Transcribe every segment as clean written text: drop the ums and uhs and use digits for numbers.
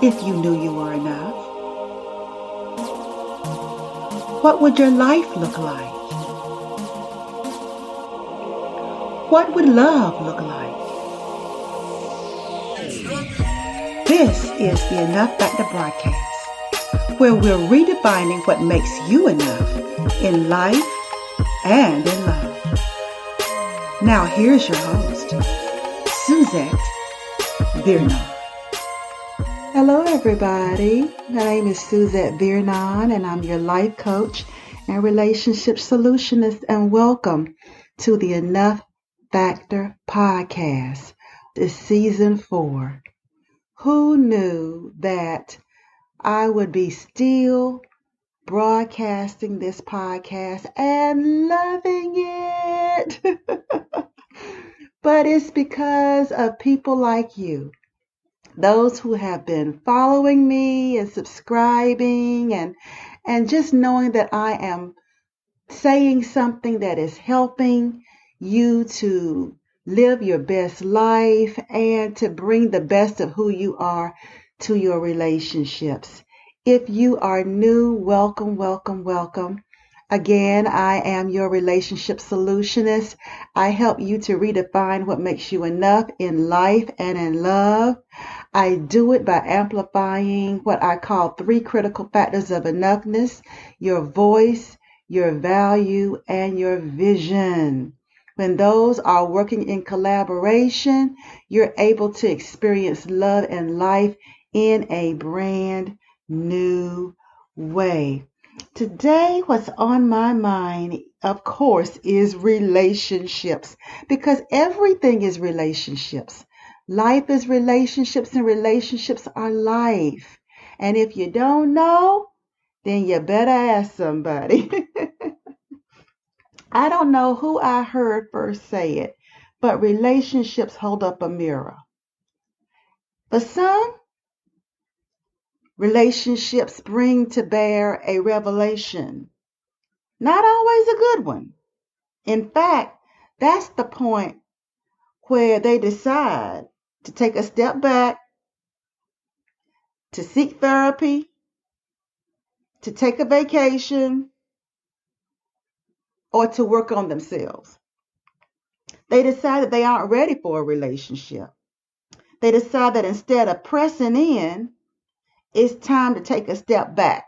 If you knew you were enough, what would your life look like? What would love look like? This is the Enough Factor broadcast, where we're redefining what makes you enough in life and in love. Now here's your host, Suzette Vearnon. Hello everybody, my name is Suzette Vearnon and I'm your life coach and relationship solutionist, and welcome to the Enough Factor podcast. This season 4. Who knew that I would be still broadcasting this podcast and loving it? But it's because of people like you. Those who have been following me and subscribing and just knowing that I am saying something that is helping you to live your best life and to bring the best of who you are to your relationships. If you are new, welcome, welcome, welcome. Again, I am your relationship solutionist. I help you to redefine what makes you enough in life and in love. I do it by amplifying what I call 3 critical factors of enoughness: your voice, your value, and your vision. When those are working in collaboration, you're able to experience love and life in a brand new way. Today, what's on my mind, of course, is relationships, because everything is relationships. Life is relationships, and relationships are life. And if you don't know, then you better ask somebody. I don't know who I heard first say it, but relationships hold up a mirror. For some, relationships bring to bear a revelation, not always a good one. In fact, that's the point where they decide to take a step back, to seek therapy, to take a vacation, or to work on themselves. They decide that they aren't ready for a relationship. They decide that instead of pressing in, it's time to take a step back.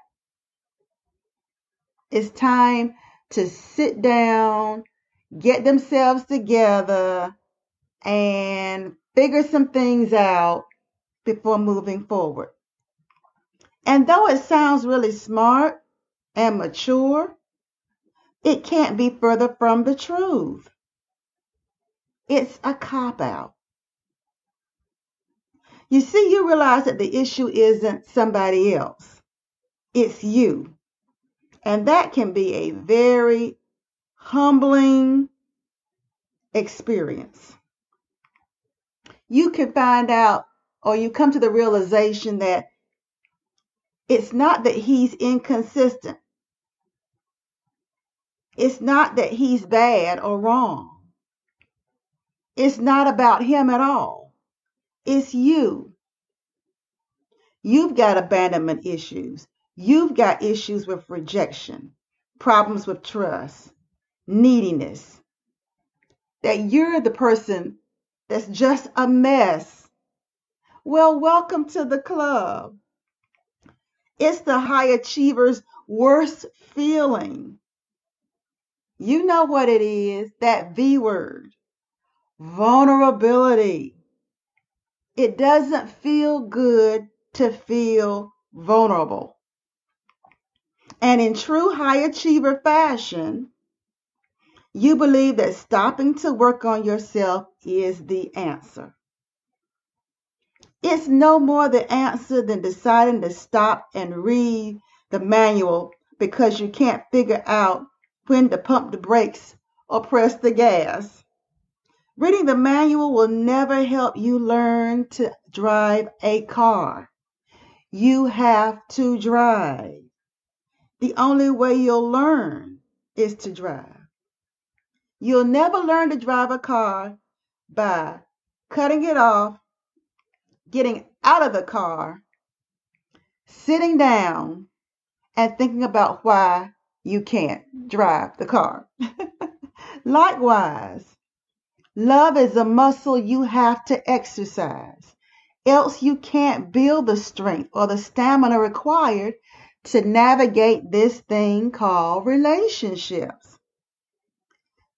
It's time to sit down, get themselves together, and figure some things out before moving forward. And though it sounds really smart and mature, it can't be further from the truth. It's a cop-out. You see, you realize that the issue isn't somebody else. It's you. And that can be a very humbling experience. You can find out, or you come to the realization that it's not that he's inconsistent. It's not that he's bad or wrong. It's not about him at all. It's you. You've got abandonment issues. You've got issues with rejection, problems with trust, neediness. That you're the person that's just a mess. Well, welcome to the club. It's the high achiever's worst feeling. You know what it is, that V word, vulnerability. It doesn't feel good to feel vulnerable. And in true high achiever fashion, you believe that stopping to work on yourself is the answer. It's no more the answer than deciding to stop and read the manual because you can't figure out when to pump the brakes or press the gas. Reading the manual will never help you learn to drive a car. You have to drive. The only way you'll learn is to drive. You'll never learn to drive a car by cutting it off, getting out of the car, sitting down and thinking about why you can't drive the car. Likewise, love is a muscle you have to exercise, else you can't build the strength or the stamina required to navigate this thing called relationships.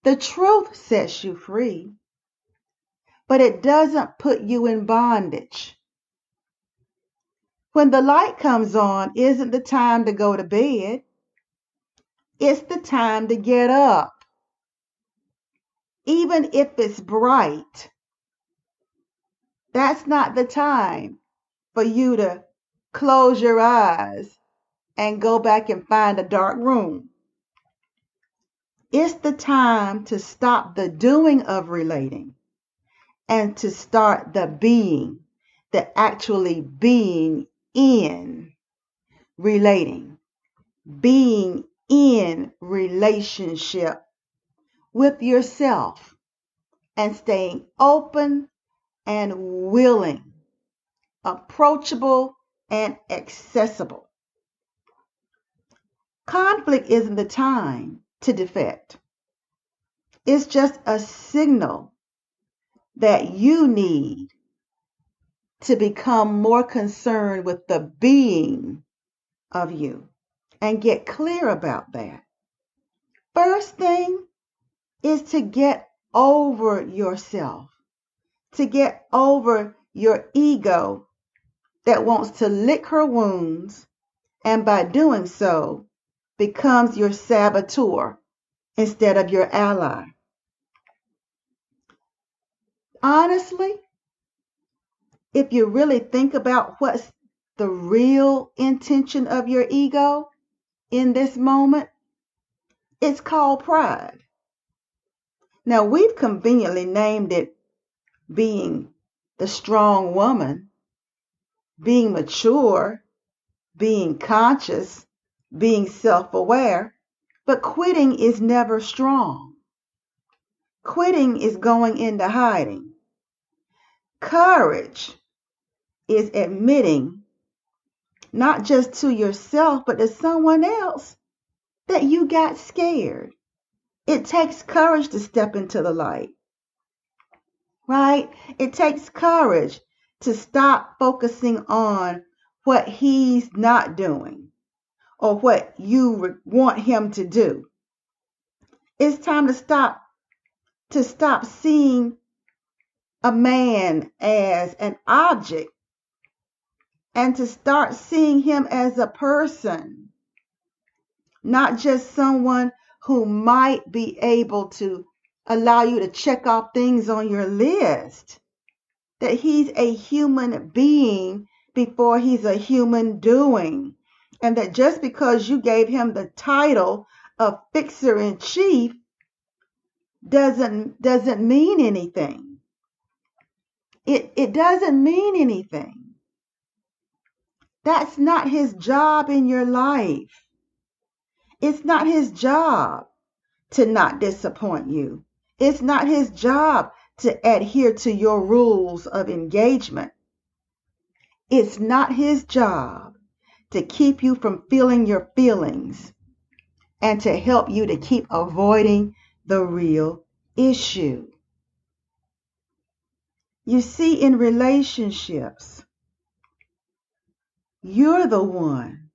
The truth sets you free, but it doesn't put you in bondage. When the light comes on, isn't the time to go to bed. It's the time to get up. Even if it's bright, that's not the time for you to close your eyes and go back and find a dark room. It's the time to stop the doing of relating and to start the being, the actually being in relating, being in relationship with yourself and staying open and willing, approachable and accessible. Conflict isn't the time to defect. It's just a signal that you need to become more concerned with the being of you and get clear about that. First thing is to get over yourself, to get over your ego that wants to lick her wounds and by doing so becomes your saboteur instead of your ally. Honestly, if you really think about what's the real intention of your ego in this moment, it's called pride. Now, we've conveniently named it being the strong woman, being mature, being conscious, being self-aware, but quitting is never strong. Quitting is going into hiding. Courage is admitting, not just to yourself, but to someone else, that you got scared. It takes courage to step into the light, right? It takes courage to stop focusing on what he's not doing or what you want him to do. It's time to stop seeing a man as an object and to start seeing him as a person, not just someone who might be able to allow you to check off things on your list, that he's a human being before he's a human doing, and that just because you gave him the title of fixer-in-chief doesn't mean anything. It doesn't mean anything. That's not his job in your life. It's not his job to not disappoint you. It's not his job to adhere to your rules of engagement. It's not his job to keep you from feeling your feelings and to help you to keep avoiding the real issue. You see, in relationships, you're the one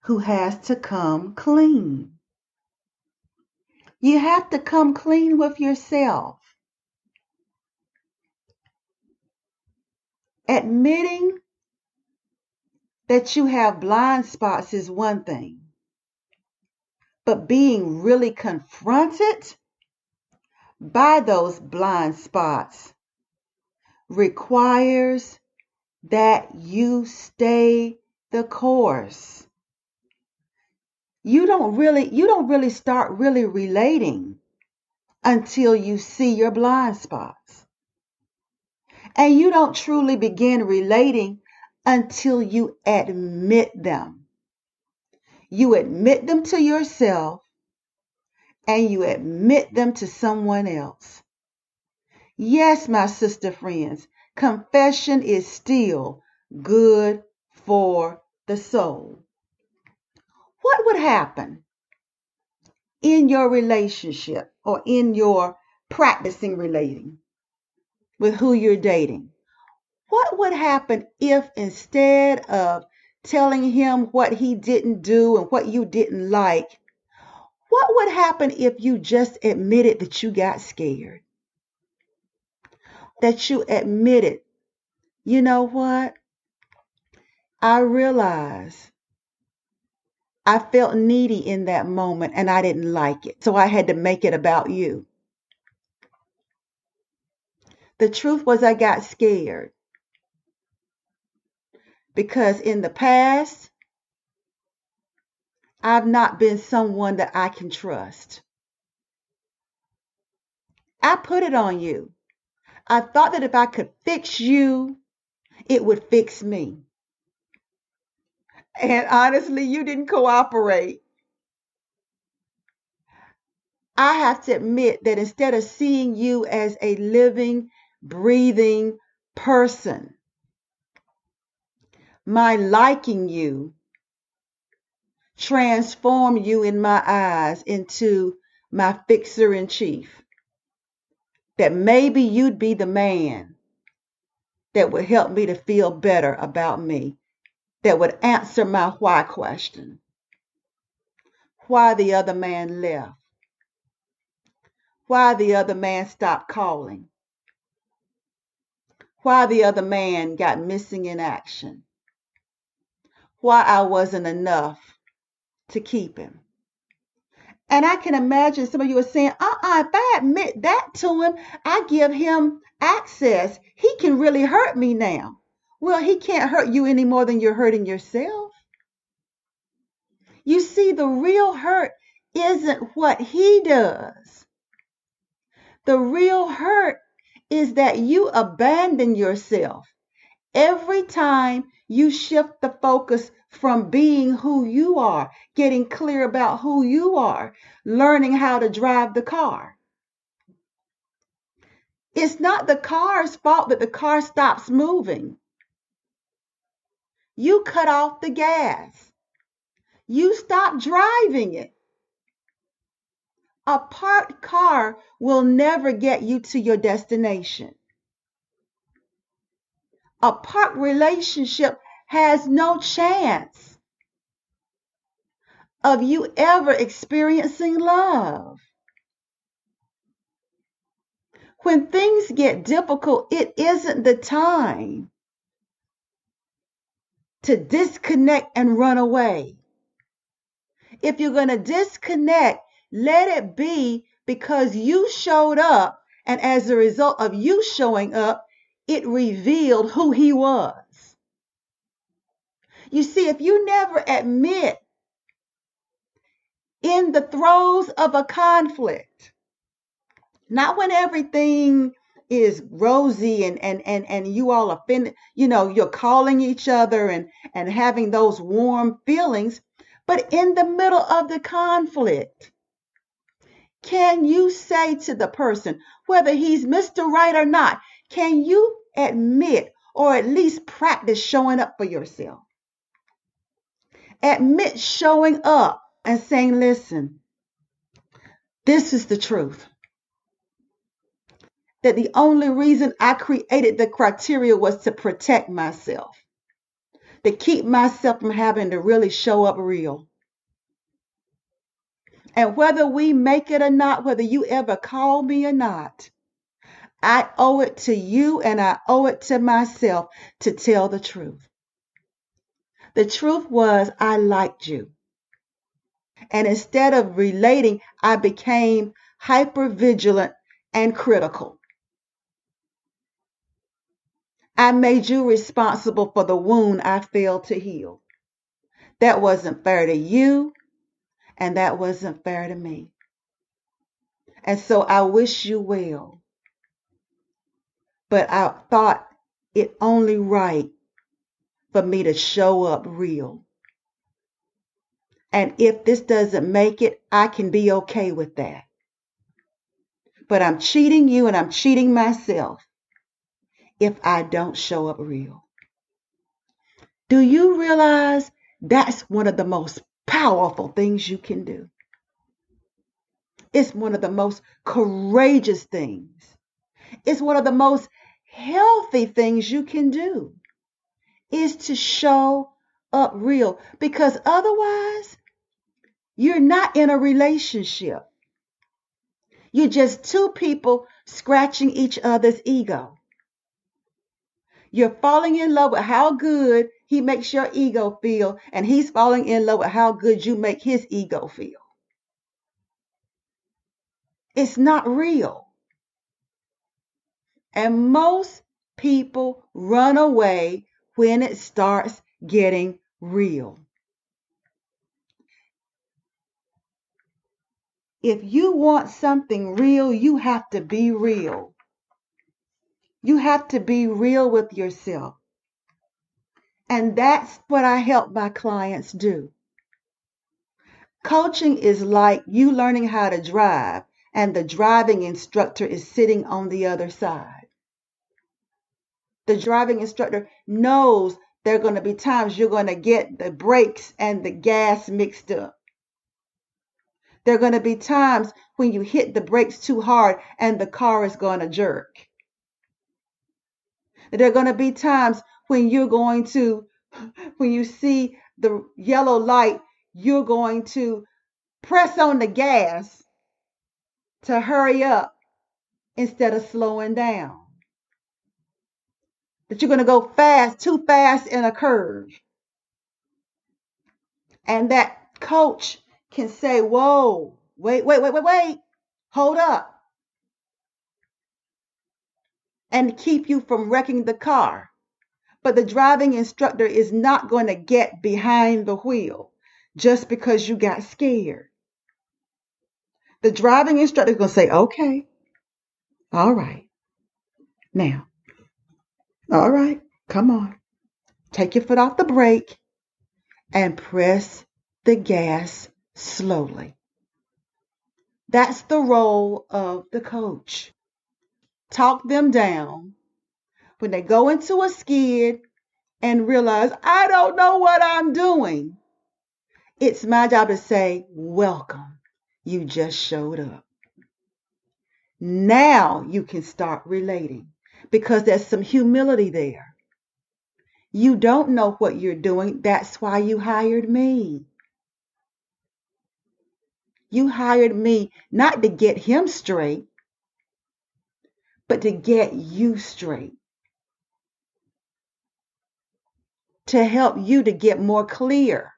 who has to come clean. You have to come clean with yourself. Admitting that you have blind spots is one thing, but being really confronted by those blind spots requires that you stay the course. You don't really start really relating until you see your blind spots. And you don't truly begin relating until you admit them. You admit them to yourself and you admit them to someone else. Yes, my sister friends, confession is still good for the soul. What would happen in your relationship or in your practicing relating with who you're dating? What would happen if instead of telling him what he didn't do and what you didn't like, what would happen if you just admitted that you got scared? That you admitted, you know what? I realized I felt needy in that moment and I didn't like it. So I had to make it about you. The truth was I got scared because in the past, I've not been someone that I can trust. I put it on you. I thought that if I could fix you, it would fix me. And honestly, you didn't cooperate. I have to admit that instead of seeing you as a living, breathing person, my liking you transformed you in my eyes into my fixer in chief. That maybe you'd be the man that would help me to feel better about me, that would answer my why question. Why the other man left. Why the other man stopped calling. Why the other man got missing in action. Why I wasn't enough to keep him. And I can imagine some of you are saying, if I admit that to him, I give him access. He can really hurt me now. Well, he can't hurt you any more than you're hurting yourself. You see, the real hurt isn't what he does. The real hurt is that you abandon yourself every time you shift the focus from being who you are, getting clear about who you are, learning how to drive the car. It's not the car's fault that the car stops moving. You cut off the gas. You stop driving it. A parked car will never get you to your destination. A parked relationship has no chance of you ever experiencing love. When things get difficult, it isn't the time to disconnect and run away. If you're going to disconnect, let it be because you showed up, and as a result of you showing up, it revealed who he was. You see, if you never admit in the throes of a conflict, not when everything is rosy and you all offended, you're calling each other and having those warm feelings, but in the middle of the conflict, can you say to the person, whether he's Mr. Right or not, can you admit or at least practice showing up for yourself? Admit showing up and saying, listen, this is the truth. That the only reason I created the criteria was to protect myself, to keep myself from having to really show up real. And whether we make it or not, whether you ever call me or not, I owe it to you and I owe it to myself to tell the truth. The truth was I liked you. And instead of relating, I became hypervigilant and critical. I made you responsible for the wound I failed to heal. That wasn't fair to you, and that wasn't fair to me. And so I wish you well. But I thought it only right for me to show up real. And if this doesn't make it, I can be okay with that. But I'm cheating you and I'm cheating myself if I don't show up real. Do you realize that's one of the most powerful things you can do? It's one of the most courageous things. It's one of the most healthy things you can do, is to show up real. Because otherwise, you're not in a relationship. You're just two people scratching each other's ego. You're falling in love with how good he makes your ego feel, and he's falling in love with how good you make his ego feel. It's not real. And most people run away when it starts getting real. If you want something real, you have to be real. You have to be real with yourself. And that's what I help my clients do. Coaching is like you learning how to drive, and the driving instructor is sitting on the other side. The driving instructor knows there are going to be times you're going to get the brakes and the gas mixed up. There are going to be times when you hit the brakes too hard and the car is going to jerk. There are going to be times when when you see the yellow light, you're going to press on the gas to hurry up instead of slowing down. That you're going to go too fast in a curve. And that coach can say, whoa, wait, hold up. And keep you from wrecking the car. But the driving instructor is not going to get behind the wheel just because you got scared. The driving instructor is going to say, okay, all right, now, all right, come on. Take your foot off the brake and press the gas slowly. That's the role of the coach. Talk them down when they go into a skid and realize, I don't know what I'm doing. It's my job to say, welcome, you just showed up. Now you can start relating because there's some humility there. You don't know what you're doing. That's why you hired me. You hired me not to get him straight, but to get you straight. To help you to get more clear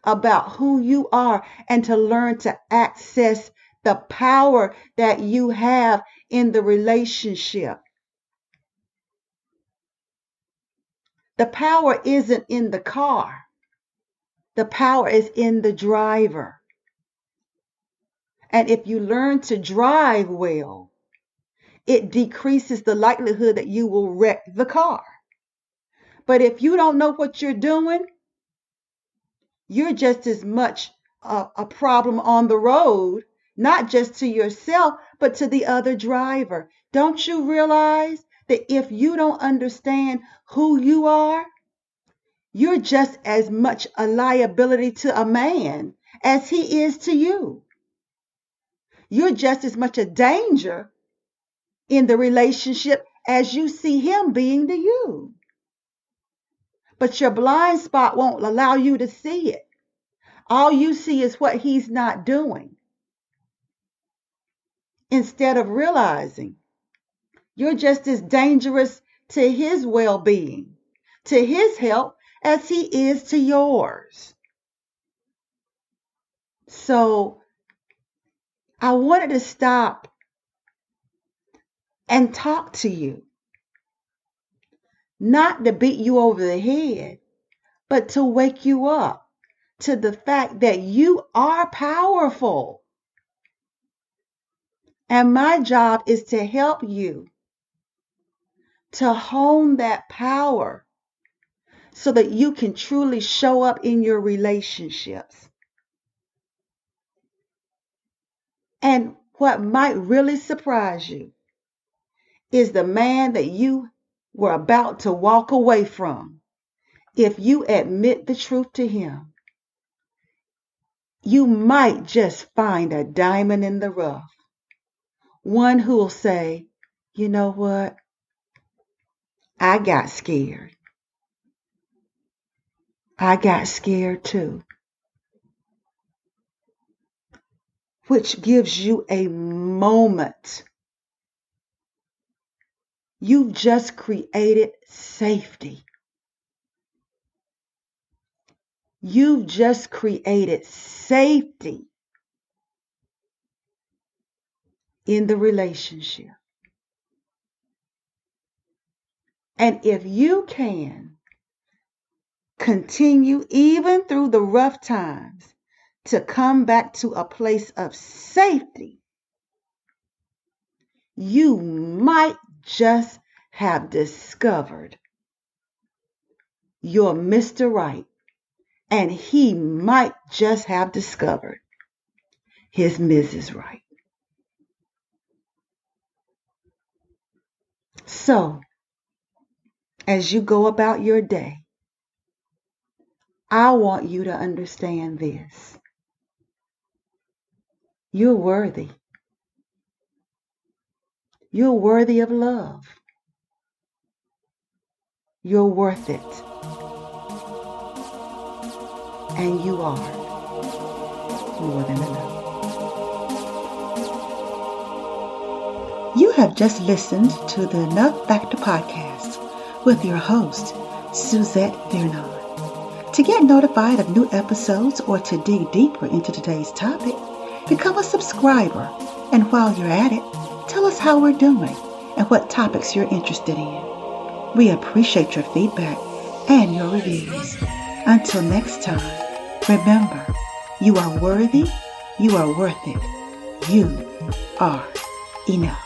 about who you are and to learn to access the power that you have in the relationship. The power isn't in the car. The power is in the driver. And if you learn to drive well, it decreases the likelihood that you will wreck the car. But if you don't know what you're doing, you're just as much a problem on the road, not just to yourself, but to the other driver. Don't you realize that if you don't understand who you are, you're just as much a liability to a man as he is to you. You're just as much a danger in the relationship as you see him being to you. But your blind spot won't allow you to see it. All you see is what he's not doing. Instead of realizing you're just as dangerous to his well-being, to his health, as he is to yours. So I wanted to stop and talk to you. Not to beat you over the head, but to wake you up to the fact that you are powerful. And my job is to help you to hone that power so that you can truly show up in your relationships. And what might really surprise you is the man that you were about to walk away from if you admit the truth to him, you might just find a diamond in the rough. One who'll say, you know what? I got scared. I got scared too. Which gives you a moment. You've just created safety. You've just created safety in the relationship. And if you can continue even through the rough times to come back to a place of safety, you might just have discovered your Mr. Right, and he might just have discovered his Mrs. Right. So, as you go about your day, I want you to understand this. You're worthy. You're worthy of love. You're worth it. And you are more than enough. You have just listened to the Enough Factor podcast with your host, Suzette Vearnon. To get notified of new episodes or to dig deeper into today's topic, become a subscriber. And while you're at it, tell us how we're doing and what topics you're interested in. We appreciate your feedback and your reviews. Until next time, remember, you are worthy, you are worth it, you are enough.